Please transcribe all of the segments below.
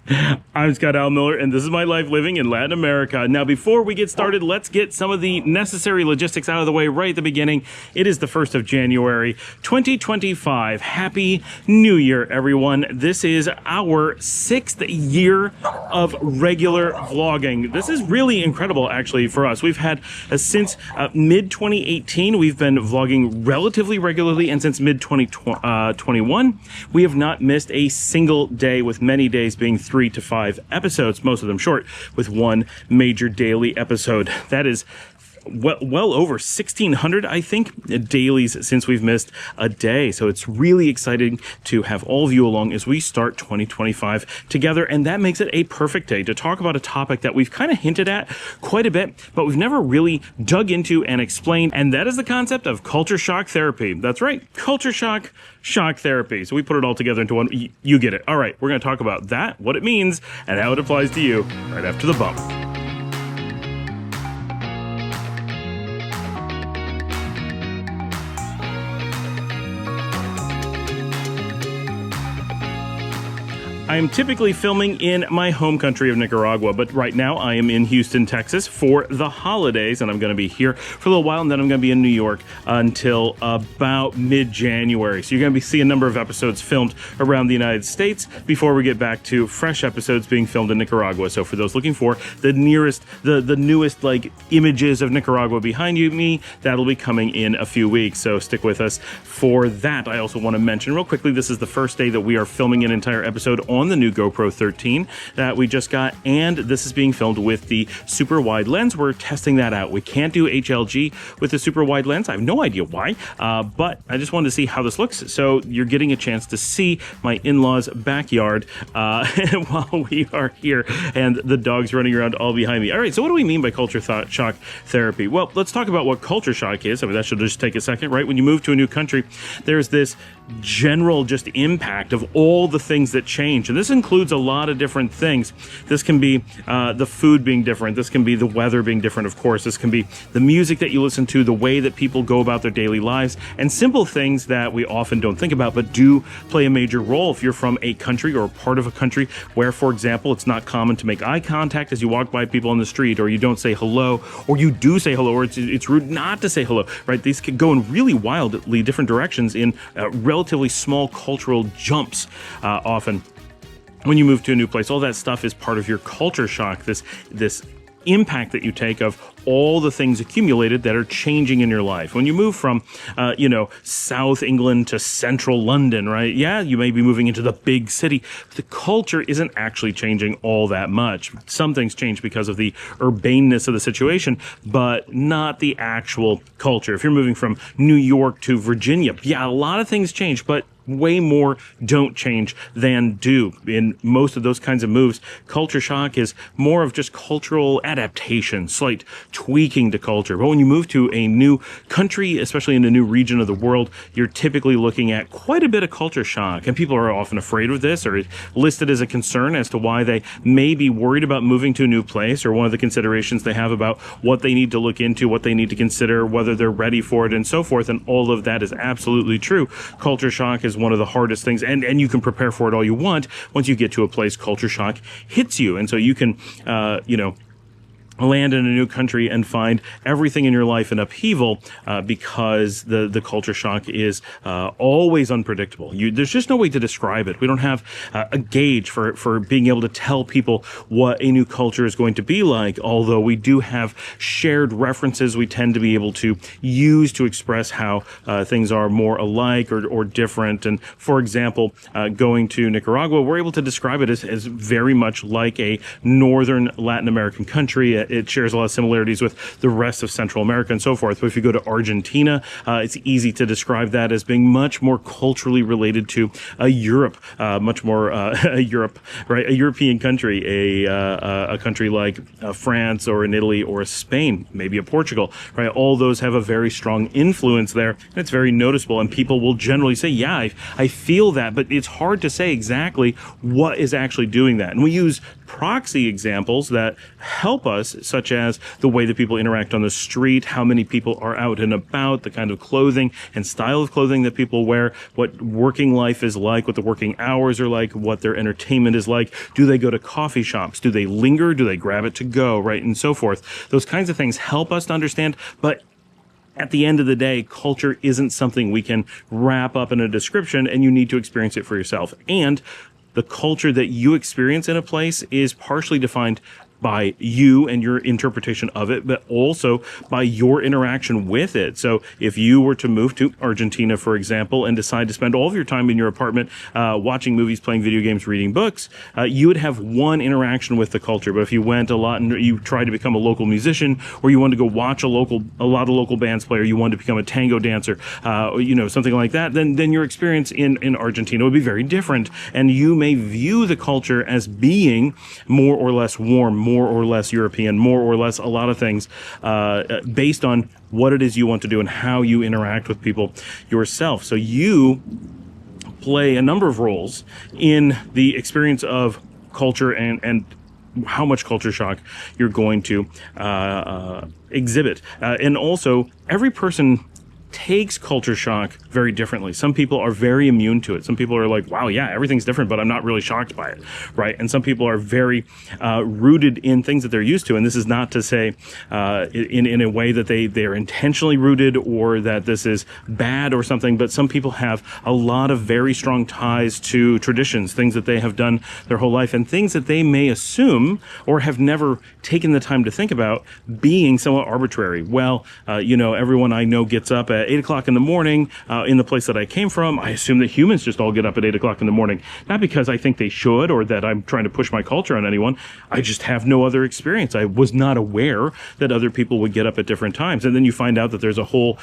I'm Scott Al Miller, and this is my life living in Latin America. Now, before we get started, let's get some of the necessary logistics out of the way right at the beginning. It is the 1st of January, 2025. Happy New Year, everyone. This is our 6th year of regular vlogging. This is really incredible, actually, for us. We've had, since mid-2018, we've been vlogging relatively regularly, and since mid-2021, we have not missed a single day, with many days being 3 to 5 episodes, most of them short, with one major daily episode. That is well over 1,600, I think, dailies since we've missed a day. So it's really exciting to have all of you along as we start 2025 together. And that makes it a perfect day to talk about a topic that we've kind of hinted at quite a bit, but we've never really dug into and explained. And that is the concept of culture shock therapy. That's right. Culture shock therapy. So we put it all together into one. You get it. All right. We're going to talk about that, what it means, and how it applies to you right after the bump. I am typically filming in my home country of Nicaragua, but right now I am in Houston, Texas for the holidays, and I'm going to be here for a little while, and then I'm going to be in New York until about mid-January. So you're going to see a number of episodes filmed around the United States before we get back to fresh episodes being filmed in Nicaragua. So for those looking for the newest like images of Nicaragua behind me, that'll be coming in a few weeks. So stick with us for that. I also want to mention real quickly, this is the first day that we are filming an entire episode on the new GoPro 13 that we just got, and this is being filmed with the super wide lens. We're testing that out. We can't do HLG with the super wide lens. I have no idea why, but I just wanted to see how this looks. So you're getting a chance to see my in-laws' backyard while we are here, and the dogs running around all behind me. All right, so what do we mean by culture shock therapy? Well, let's talk about what culture shock is. I mean, that should just take a second, right? When you move to a new country, there's this general just impact of all the things that change. And this includes a lot of different things. This can be the food being different. This can be the weather being different, of course. This can be the music that you listen to, the way that people go about their daily lives, and simple things that we often don't think about, but do play a major role. If you're from a country or part of a country where, for example, it's not common to make eye contact as you walk by people on the street, or you don't say hello, or you do say hello, or it's rude not to say hello, right? These could go in really wildly different directions in relatively small cultural jumps often. When you move to a new place, all that stuff is part of your culture shock, this impact that you take of all the things accumulated that are changing in your life. When you move from, South England to central London, right? Yeah, you may be moving into the big city. But the culture isn't actually changing all that much. Some things change because of the urbaneness of the situation, but not the actual culture. If you're moving from New York to Virginia, yeah, a lot of things change, but way more don't change than do. In most of those kinds of moves, culture shock is more of just cultural adaptation, slight tweaking to culture. But when you move to a new country, especially in a new region of the world, you're typically looking at quite a bit of culture shock. And people are often afraid of this, or listed as a concern as to why they may be worried about moving to a new place, or one of the considerations they have about what they need to look into, what they need to consider, whether they're ready for it, and so forth. And all of that is absolutely true. Culture shock is one of the hardest things, and you can prepare for it all you want. Once you get to a place, culture shock hits you, and so you can land in a new country and find everything in your life in upheaval because the culture shock is always unpredictable. There's just no way to describe it. We don't have a gauge for being able to tell people what a new culture is going to be like, although we do have shared references we tend to be able to use to express how things are more alike or different. And for example, going to Nicaragua, we're able to describe it as very much like a northern Latin American country. It shares a lot of similarities with the rest of Central America and so forth. But if you go to Argentina, it's easy to describe that as being much more culturally related to Europe, much more a European country, a country like France or in Italy or Spain, maybe a Portugal, right? All those have a very strong influence there, and it's very noticeable. And people will generally say, yeah, I feel that, but it's hard to say exactly what is actually doing that. And we use proxy examples that help us such as the way that people interact on the street, how many people are out and about, the kind of clothing and style of clothing that people wear, what working life is like, what the working hours are like, what their entertainment is like. Do they go to coffee shops? Do they linger? Do they grab it to go? Right? And so forth. Those kinds of things help us to understand, but at the end of the day, culture isn't something we can wrap up in a description, and you need to experience it for yourself. And the culture that you experience in a place is partially defined by you and your interpretation of it, but also by your interaction with it. So if you were to move to Argentina, for example, and decide to spend all of your time in your apartment watching movies, playing video games, reading books, you would have one interaction with the culture. But if you went a lot and you tried to become a local musician, or you wanted to go watch a lot of local bands play, or you wanted to become a tango dancer, something like that, then your experience in Argentina would be very different. And you may view the culture as being more or less warm, more or less European, more or less a lot of things based on what it is you want to do and how you interact with people yourself. So you play a number of roles in the experience of culture and how much culture shock you're going to exhibit. And also, every person takes culture shock very differently. Some people are very immune to it. Some people are like, wow, yeah, everything's different, but I'm not really shocked by it, right? And some people are very rooted in things that they're used to. And this is not to say in a way that they're intentionally rooted or that this is bad or something, but some people have a lot of very strong ties to traditions, things that they have done their whole life, and things that they may assume or have never taken the time to think about being somewhat arbitrary. Well, everyone I know gets up at 8 o'clock in the morning in the place that I came from. I assume that humans just all get up at 8 o'clock in the morning. Not because I think they should or that I'm trying to push my culture on anyone. I just have no other experience. I was not aware that other people would get up at different times. And then you find out that there's a whole,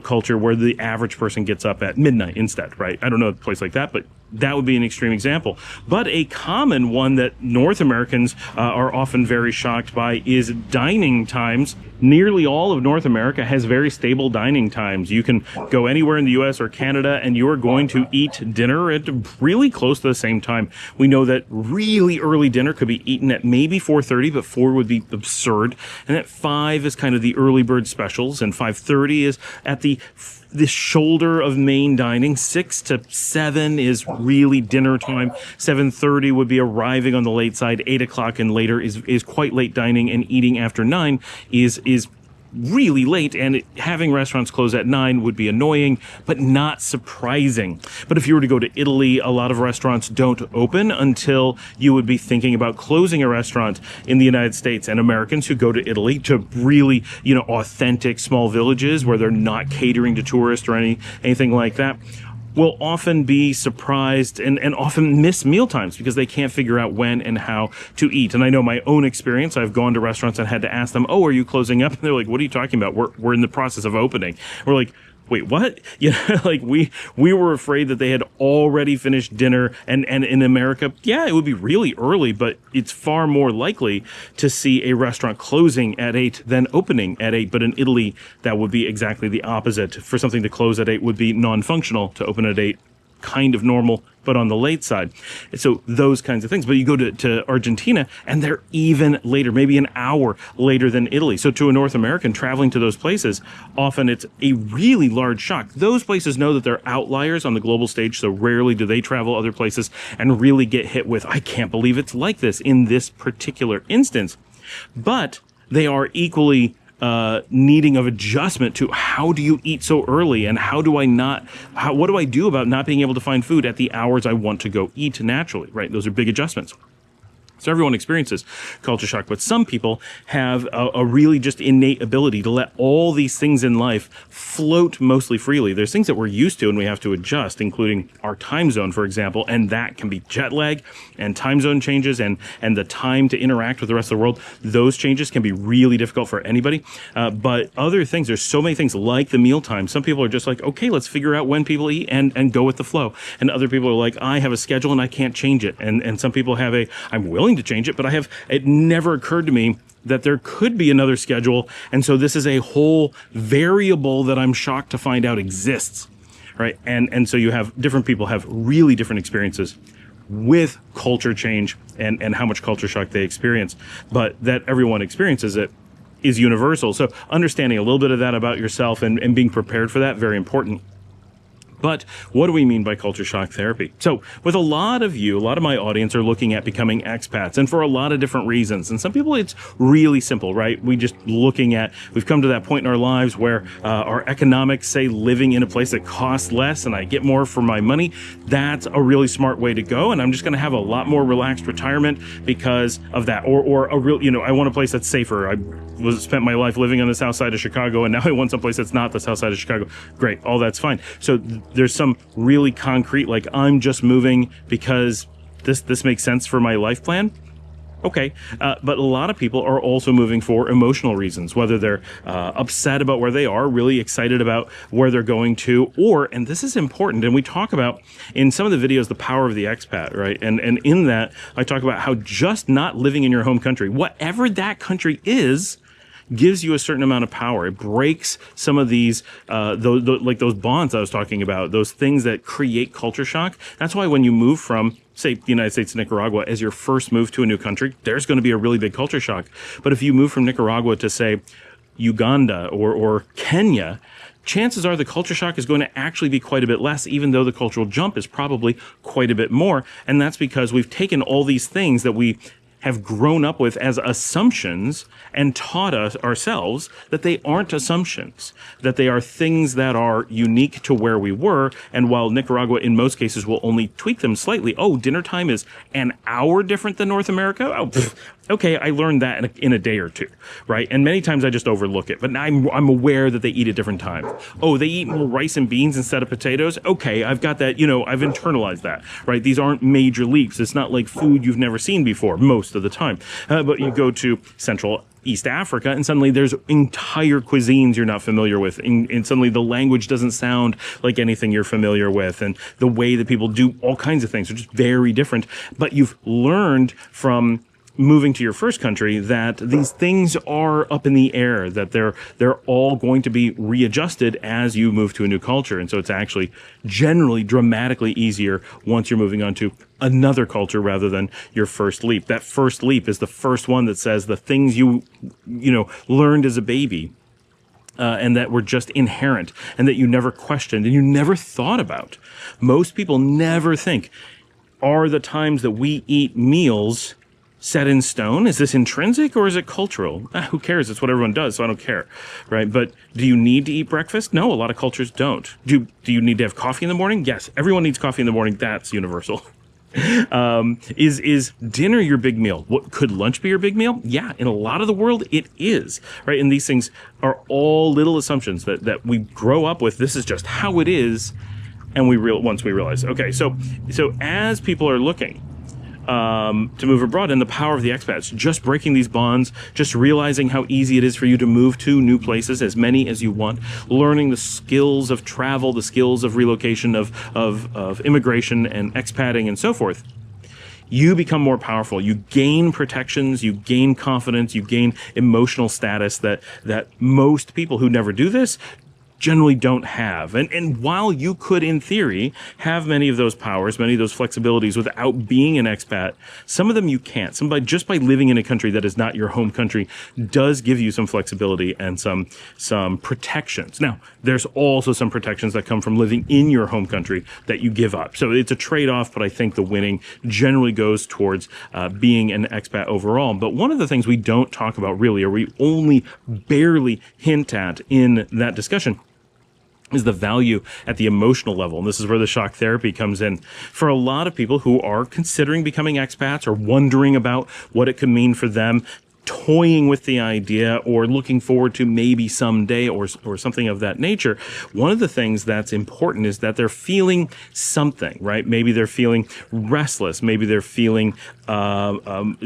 culture where the average person gets up at midnight instead, right? I don't know a place like that, but that would be an extreme example. But a common one that North Americans are often very shocked by is dining times. Nearly all of North America has very stable dining times. You can go anywhere in the US or Canada and you're going to eat dinner at really close to the same time. We know that really early dinner could be eaten at maybe 4:30, but 4 would be absurd. And at 5 is kind of the early bird specials, and 5:30 is at the shoulder of main dining. 6 to 7 is really dinner time. 7:30 would be arriving on the late side. 8 o'clock and later is quite late dining, and eating after 9 is really late, and having restaurants close at 9 would be annoying, but not surprising. But if you were to go to Italy, a lot of restaurants don't open until you would be thinking about closing a restaurant in the United States. And Americans who go to Italy, to really, authentic small villages where they're not catering to tourists or anything like that, will often be surprised and often miss meal times because they can't figure out when and how to eat. And I know my own experience. I've gone to restaurants and had to ask them, "Oh, are you closing up?" And they're like, "What are you talking about? We're in the process of opening." We're like, wait, what? We were afraid that they had already finished dinner. And in America, yeah, it would be really early, but it's far more likely to see a restaurant closing at 8 than opening at 8. But in Italy, that would be exactly the opposite. For something to close at 8 would be non-functional. To open at 8, kind of normal, but on the late side. So those kinds of things. But you go to Argentina and they're even later, maybe an hour later than Italy. So to a North American traveling to those places, often it's a really large shock. Those places know that they're outliers on the global stage, so rarely do they travel other places and really get hit with, I can't believe it's like this in this particular instance. But they are equally needing of adjustment to how do you eat so early, and what do I do about not being able to find food at the hours I want to go eat naturally, right? Those are big adjustments. So everyone experiences culture shock, but some people have a really just innate ability to let all these things in life float mostly freely. There's things that we're used to and we have to adjust, including our time zone, for example, and that can be jet lag and time zone changes and the time to interact with the rest of the world. Those changes can be really difficult for anybody. But other things, there's so many things like the meal time. Some people are just like, okay, let's figure out when people eat and go with the flow. And other people are like, I have a schedule and I can't change it. And some people have I'm willing to change it, but it never occurred to me that there could be another schedule. And so this is a whole variable that I'm shocked to find out exists, right? And so you have different people have really different experiences with culture change and how much culture shock they experience, but that everyone experiences it is universal. So understanding a little bit of that about yourself and being prepared for that, very important. But what do we mean by culture shock therapy? So with a lot of my audience are looking at becoming expats, and for a lot of different reasons. And some people, it's really simple, right? we've come to that point in our lives where our economics say living in a place that costs less and I get more for my money. That's a really smart way to go. And I'm just going to have a lot more relaxed retirement because of that. Or a real, I want a place that's safer. I spent my life living on the south side of Chicago, and now I want someplace that's not the south side of Chicago. Great. All that's fine. So there's some really concrete, like I'm just moving because this makes sense for my life plan. Okay. But a lot of people are also moving for emotional reasons, whether they're upset about where they are, really excited about where they're going to, or, and this is important, and we talk about in some of the videos, the power of the expat, right? And in that, I talk about how just not living in your home country, whatever that country is, gives you a certain amount of power. It breaks some of these, like those bonds I was talking about, those things that create culture shock. That's why when you move from, say, the United States to Nicaragua as your first move to a new country, there's going to be a really big culture shock. But if you move from Nicaragua to, say, Uganda or Kenya, chances are the culture shock is going to actually be quite a bit less, even though the cultural jump is probably quite a bit more. And that's because we've taken all these things that we have grown up with as assumptions and taught us ourselves that they aren't assumptions, that they are things that are unique to where we were. And while Nicaragua in most cases will only tweak them slightly, dinner time is an hour different than North America. Okay, I learned that in a day or two, right? And many times I just overlook it, but I'm aware that they eat at different times. They eat more rice and beans instead of potatoes. Okay, I've got that, I've internalized that, right? These aren't major leaps. It's not like food you've never seen before most of the time. But you go to Central East Africa, and suddenly there's entire cuisines you're not familiar with, and suddenly the language doesn't sound like anything you're familiar with, and the way that people do all kinds of things are just very different. But you've learned from moving to your first country that these things are up in the air, that they're all going to be readjusted as you move to a new culture. And so it's actually generally dramatically easier once you're moving on to another culture rather than your first leap. That first leap is the first one that says the things you learned as a baby and that were just inherent and that you never questioned and you never thought about. Most people never think, are the times that we eat meals set in stone? Is this intrinsic or is it cultural? Who cares? It's what everyone does, so I don't care, right? But do you need to eat breakfast? No, a lot of cultures don't. Do you need to have coffee in the morning? Yes, everyone needs coffee in the morning. That's universal. Is dinner your big meal? What could lunch be your big meal? Yeah, in a lot of the world, it is, right? And these things are all little assumptions that we grow up with. This is just how it is, and once we realize, okay, so as people are looking to move abroad, and the power of the expats, just breaking these bonds, just realizing how easy it is for you to move to new places, as many as you want, learning the skills of travel, the skills of relocation, of immigration and expatting and so forth, you become more powerful. You gain protections, you gain confidence, you gain emotional status that most people who never do this generally don't have. And while you could, in theory, have many of those powers, many of those flexibilities without being an expat, some of them you can't. Just by living in a country that is not your home country does give you some flexibility and some protections. Now, there's also some protections that come from living in your home country that you give up. So it's a trade-off, but I think the winning generally goes towards being an expat overall. But one of the things we don't talk about really, or we only barely hint at in that discussion, is the value at the emotional level. And this is where the shock therapy comes in. For a lot of people who are considering becoming expats or wondering about what it could mean for them, toying with the idea or looking forward to maybe someday or something of that nature, one of the things that's important is that they're feeling something, right? Maybe they're feeling restless. Maybe they're feeling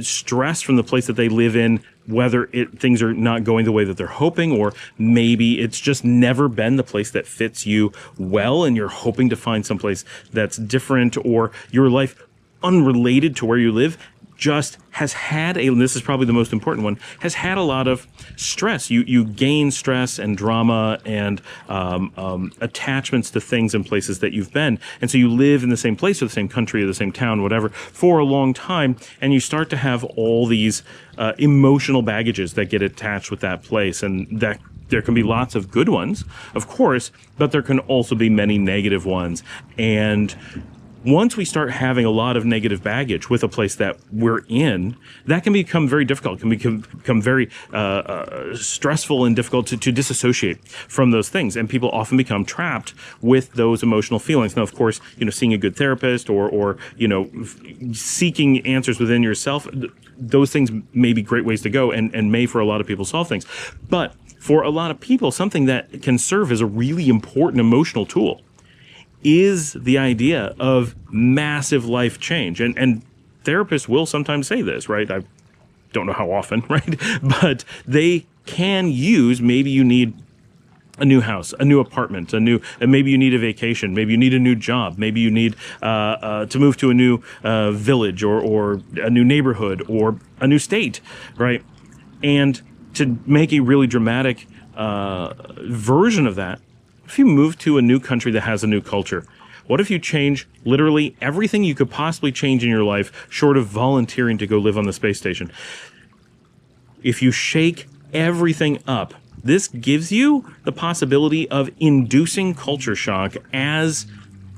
stress from the place that they live in, whether things are not going the way that they're hoping, or maybe it's just never been the place that fits you well and you're hoping to find someplace that's different, or your life unrelated to where you live just has had and this is probably the most important one, has had a lot of stress. You gain stress and drama and attachments to things and places that you've been. And so you live in the same place or the same country or the same town, whatever, for a long time. And you start to have all these emotional baggages that get attached with that place. And that there can be lots of good ones, of course, but there can also be many negative ones. And once we start having a lot of negative baggage with a place that we're in, that can become very difficult. It can become very stressful and difficult to disassociate from those things. And people often become trapped with those emotional feelings. Now, of course, seeing a good therapist or seeking answers within yourself, those things may be great ways to go and may, for a lot of people, solve things. But for a lot of people, something that can serve as a really important emotional tool is the idea of massive life change. And therapists will sometimes say this, right? I don't know how often, right? But they can use, maybe you need a new house, a new apartment, maybe you need a vacation, maybe you need a new job, maybe you need to move to a new village or a new neighborhood or a new state, right? And to make a really dramatic version of that, if you move to a new country that has a new culture, what if you change literally everything you could possibly change in your life short of volunteering to go live on the space station? If you shake everything up, this gives you the possibility of inducing culture shock as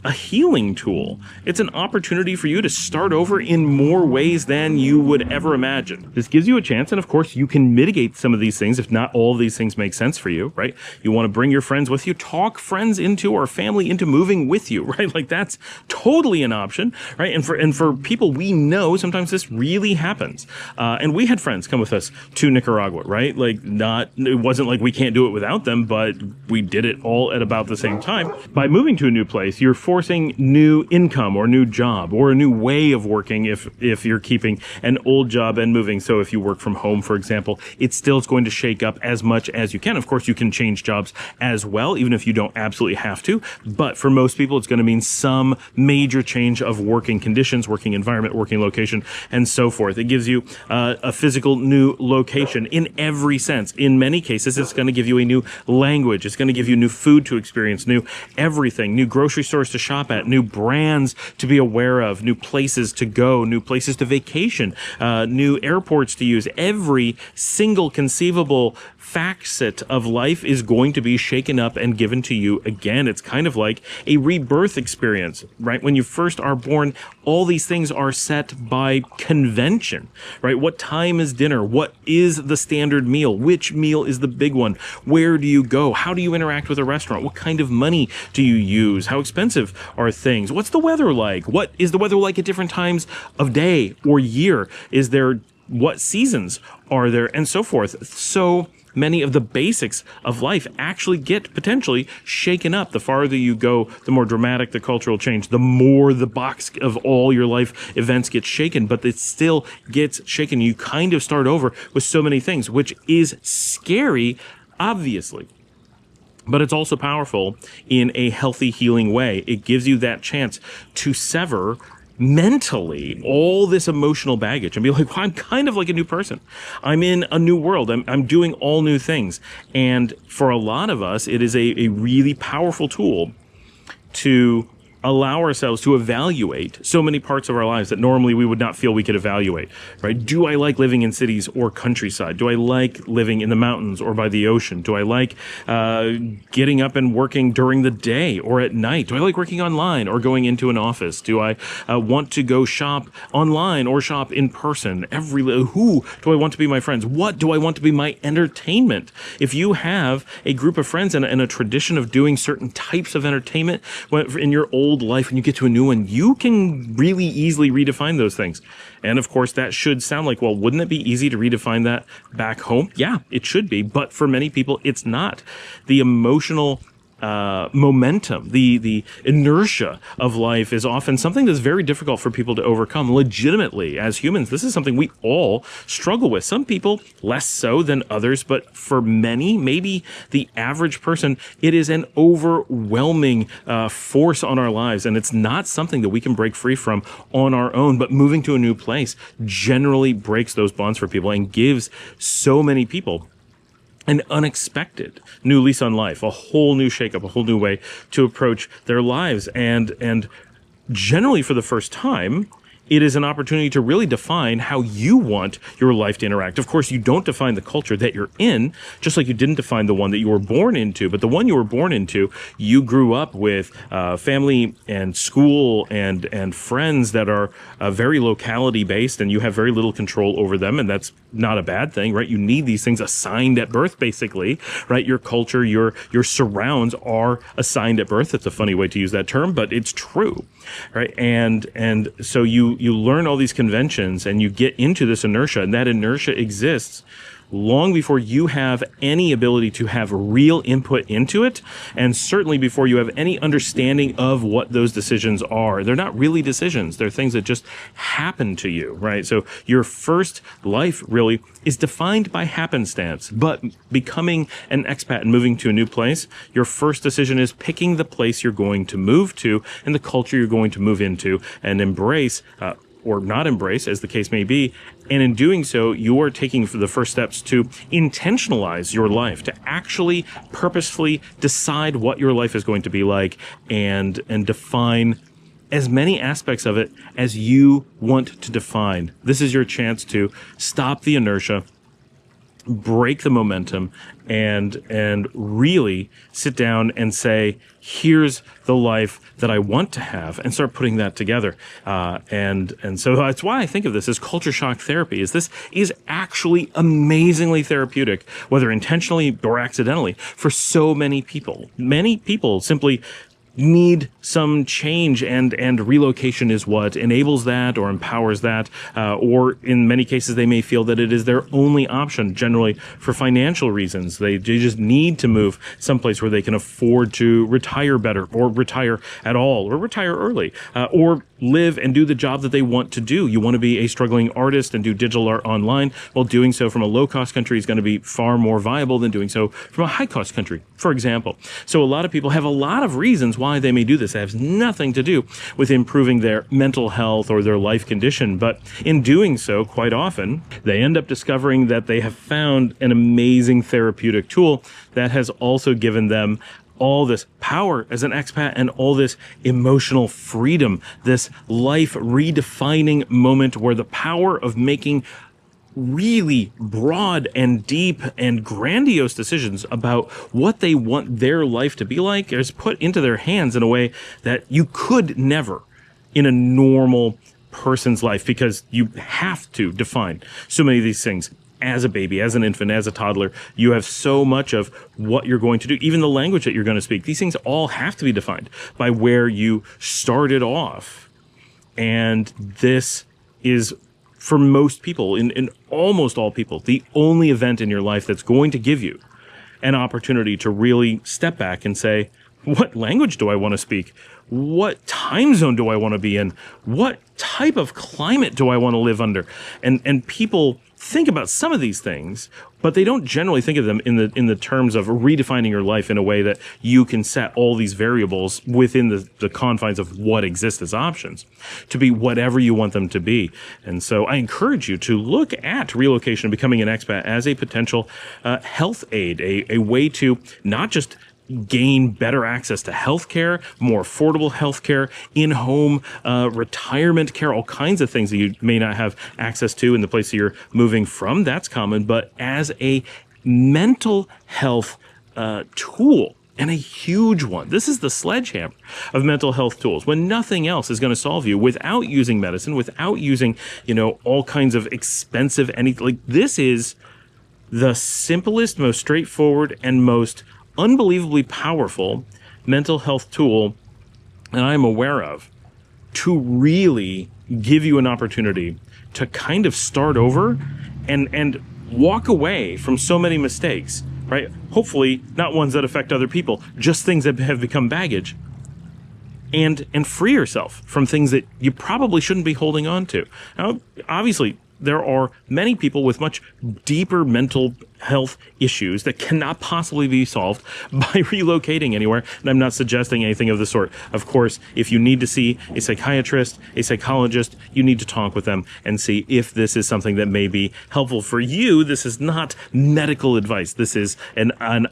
a healing tool. It's an opportunity for you to start over in more ways than you would ever imagine. This gives you a chance, and of course, you can mitigate some of these things if not all of these things make sense for you, right? You want to bring your friends with you, talk friends into or family into moving with you, right? Like that's totally an option, right? And for people we know, sometimes this really happens. And we had friends come with us to Nicaragua, right? Like it wasn't like we can't do it without them, but we did it all at about the same time. By moving to a new place, you're forcing new income or new job or a new way of working if you're keeping an old job and moving. So if you work from home, for example, it still is going to shake up as much as you can. Of course, you can change jobs as well, even if you don't absolutely have to. But for most people, it's going to mean some major change of working conditions, working environment, working location, and so forth. It gives you a physical new location in every sense. In many cases, it's going to give you a new language. It's going to give you new food to experience, new everything, new grocery stores to shop at, new brands to be aware of, new places to go, new places to vacation, new airports to use. Every single conceivable facet of life is going to be shaken up and given to you again. It's kind of like a rebirth experience, right? When you first are born, all these things are set by convention, right? What time is dinner? What is the standard meal? Which meal is the big one? Where do you go? How do you interact with a restaurant? What kind of money do you use? How expensive are things? What's the weather like? What is the weather like at different times of day or year? What seasons are there? And so forth. So many of the basics of life actually get potentially shaken up. The farther you go, the more dramatic the cultural change, the more the box of all your life events gets shaken, but it still gets shaken. You kind of start over with so many things, which is scary, obviously. But it's also powerful in a healthy, healing way. It gives you that chance to sever mentally all this emotional baggage and be like, well, I'm kind of like a new person. I'm in a new world. I'm doing all new things. And for a lot of us, it is a really powerful tool to allow ourselves to evaluate so many parts of our lives that normally we would not feel we could evaluate, right? Do I like living in cities or countryside? Do I like living in the mountains or by the ocean? Do I like getting up and working during the day or at night? Do I like working online or going into an office? Do I want to go shop online or shop in person? Who do I want to be my friends? What do I want to be my entertainment? If you have a group of friends and a tradition of doing certain types of entertainment in your old life and you get to a new one, you can really easily redefine those things. And of course, that should sound like, well, wouldn't it be easy to redefine that back home? Yeah, it should be. But for many people, it's not. The emotional momentum, the inertia of life is often something that's very difficult for people to overcome. Legitimately, as humans, this is something we all struggle with. Some people less so than others, but for many, maybe the average person, it is an overwhelming force on our lives, and it's not something that we can break free from on our own. But moving to a new place generally breaks those bonds for people and gives so many people an unexpected new lease on life, a whole new shakeup, a whole new way to approach their lives. And generally for the first time, it is an opportunity to really define how you want your life to interact. Of course, you don't define the culture that you're in, just like you didn't define the one that you were born into. But the one you were born into, you grew up with family and school and friends that are very locality based, and you have very little control over them. And that's not a bad thing, right? You need these things assigned at birth, basically, right? Your culture, your surrounds are assigned at birth. It's a funny way to use that term, but it's true, right? And so you learn all these conventions and you get into this inertia, and that inertia exists long before you have any ability to have real input into it, and certainly before you have any understanding of what those decisions are. They're not really decisions. They're things that just happen to you, right? So your first life really is defined by happenstance, but becoming an expat and moving to a new place, your first decision is picking the place you're going to move to and the culture you're going to move into and embrace, or not embrace, as the case may be. And in doing so, you are taking the first steps to intentionalize your life, to actually purposefully decide what your life is going to be like and define as many aspects of it as you want to define. This is your chance to stop the inertia, break the momentum, and really sit down and say, here's the life that I want to have, and start putting that together. And so that's why I think of this as culture shock therapy. This is actually amazingly therapeutic, whether intentionally or accidentally, for so many people. Many people simply need some change, and relocation is what enables that or empowers that, or in many cases they may feel that it is their only option, generally for financial reasons. They just need to move someplace where they can afford to retire better, or retire at all, or retire early, or live and do the job that they want to do. You want to be a struggling artist and do digital art online. Well, doing so from a low-cost country is going to be far more viable than doing so from a high-cost country, for example. So a lot of people have a lot of reasons why they may do this. It has nothing to do with improving their mental health or their life condition, but in doing so, quite often, they end up discovering that they have found an amazing therapeutic tool that has also given them all this power as an expat and all this emotional freedom, this life redefining moment where the power of making really broad and deep and grandiose decisions about what they want their life to be like is put into their hands in a way that you could never in a normal person's life, because you have to define so many of these things. As a baby, as an infant, as a toddler, you have so much of what you're going to do, even the language that you're going to speak. These things all have to be defined by where you started off. And this is, for most people, in almost all people, the only event in your life that's going to give you an opportunity to really step back and say, what language do I want to speak? What time zone do I want to be in? What type of climate do I want to live under? And people think about some of these things, but they don't generally think of them in the terms of redefining your life in a way that you can set all these variables within the confines of what exists as options to be whatever you want them to be. And so I encourage you to look at relocation and becoming an expat as a potential health aid, a way to not just gain better access to healthcare, more affordable healthcare, in-home retirement care, all kinds of things that you may not have access to in the place that you're moving from. That's common, but as a mental health tool, and a huge one. This is the sledgehammer of mental health tools. When nothing else is going to solve you without using medicine, without using, all kinds of expensive anything. Like, this is the simplest, most straightforward, and most unbelievably powerful mental health tool that I'm aware of to really give you an opportunity to kind of start over and walk away from so many mistakes right? Hopefully not ones that affect other people, just things that have become baggage. And free yourself from things that you probably shouldn't be holding on to. Now, obviously, there are many people with much deeper mental health issues that cannot possibly be solved by relocating anywhere. And I'm not suggesting anything of the sort. Of course, if you need to see a psychiatrist, a psychologist, you need to talk with them and see if this is something that may be helpful for you. This is not medical advice. This is an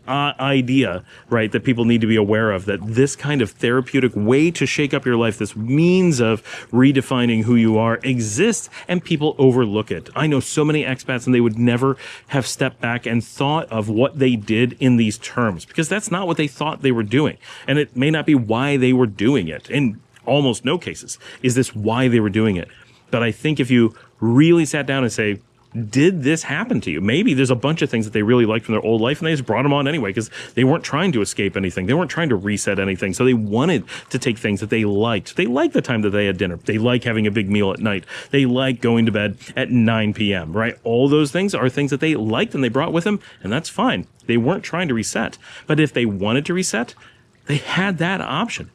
idea, right, that people need to be aware of, that this kind of therapeutic way to shake up your life, this means of redefining who you are, exists, and people overlook it. I know so many expats, and they would never have stepped back and thought of what they did in these terms, because that's not what they thought they were doing. And it may not be why they were doing it. In almost no cases is this why they were doing it. But I think if you really sat down and say, did this happen to you? Maybe there's a bunch of things that they really liked from their old life and they just brought them on anyway because they weren't trying to escape anything. They weren't trying to reset anything. So they wanted to take things that they liked. They liked the time that they had dinner. They like having a big meal at night. They like going to bed at 9 p.m., right? All those things are things that they liked and they brought with them, and that's fine. They weren't trying to reset. But if they wanted to reset, they had that option.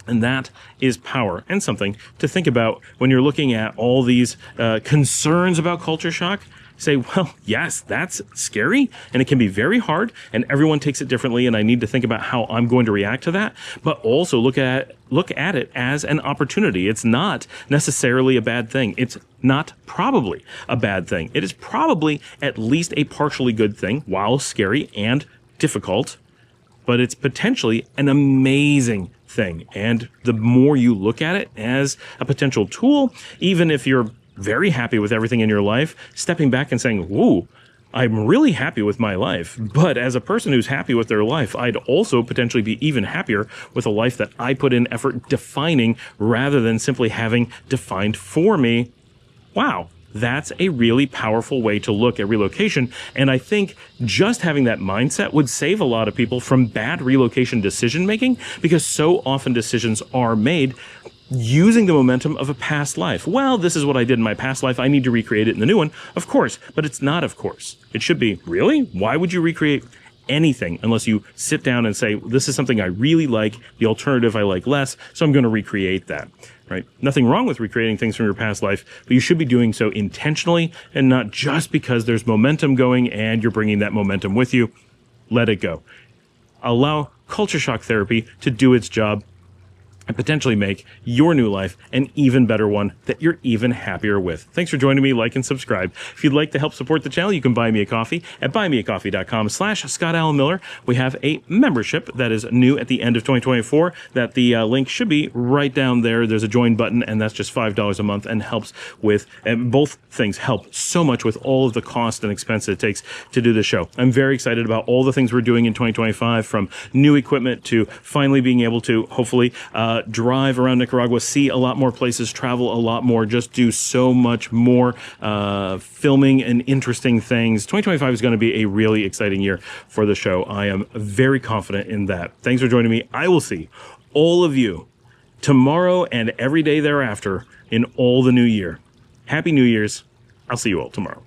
And that is power, and something to think about when you're looking at all these concerns about culture shock. Say, well, yes, that's scary, and it can be very hard, and everyone takes it differently, and I need to think about how I'm going to react to that, but also look at it as an opportunity. It's not necessarily a bad thing. It's not probably a bad thing. It is probably at least a partially good thing, while scary and difficult, but it's potentially an amazing thing. And the more you look at it as a potential tool, even if you're very happy with everything in your life, stepping back and saying, "Ooh, I'm really happy with my life, but as a person who's happy with their life, I'd also potentially be even happier with a life that I put in effort defining rather than simply having defined for me." Wow. That's a really powerful way to look at relocation. And I think just having that mindset would save a lot of people from bad relocation decision making, because so often decisions are made using the momentum of a past life. Well, this is what I did in my past life. I need to recreate it in the new one. Of course, but it's not of course. It should be, really? Why would you recreate anything unless you sit down and say, this is something I really like, the alternative I like less, so I'm going to recreate that, right? Nothing wrong with recreating things from your past life, but you should be doing so intentionally and not just because there's momentum going and you're bringing that momentum with you. Let it go. Allow culture shock therapy to do its job and potentially make your new life an even better one that you're even happier with. Thanks for joining me. Like and subscribe. If you'd like to help support the channel, you can buy me a coffee at buymeacoffee.com/ScottAllenMiller. We have a membership that is new at the end of 2024 that the link should be right down there. There's a join button, and that's just $5 a month and helps with, and both things help so much with all of the cost and expense it takes to do this show. I'm very excited about all the things we're doing in 2025, from new equipment to finally being able to hopefully drive around Nicaragua, see a lot more places, travel a lot more, just do so much more filming and interesting things. 2025 is going to be a really exciting year for the show. I am very confident in that. Thanks for joining me. I will see all of you tomorrow and every day thereafter in all the new year. Happy New Year's. I'll see you all tomorrow.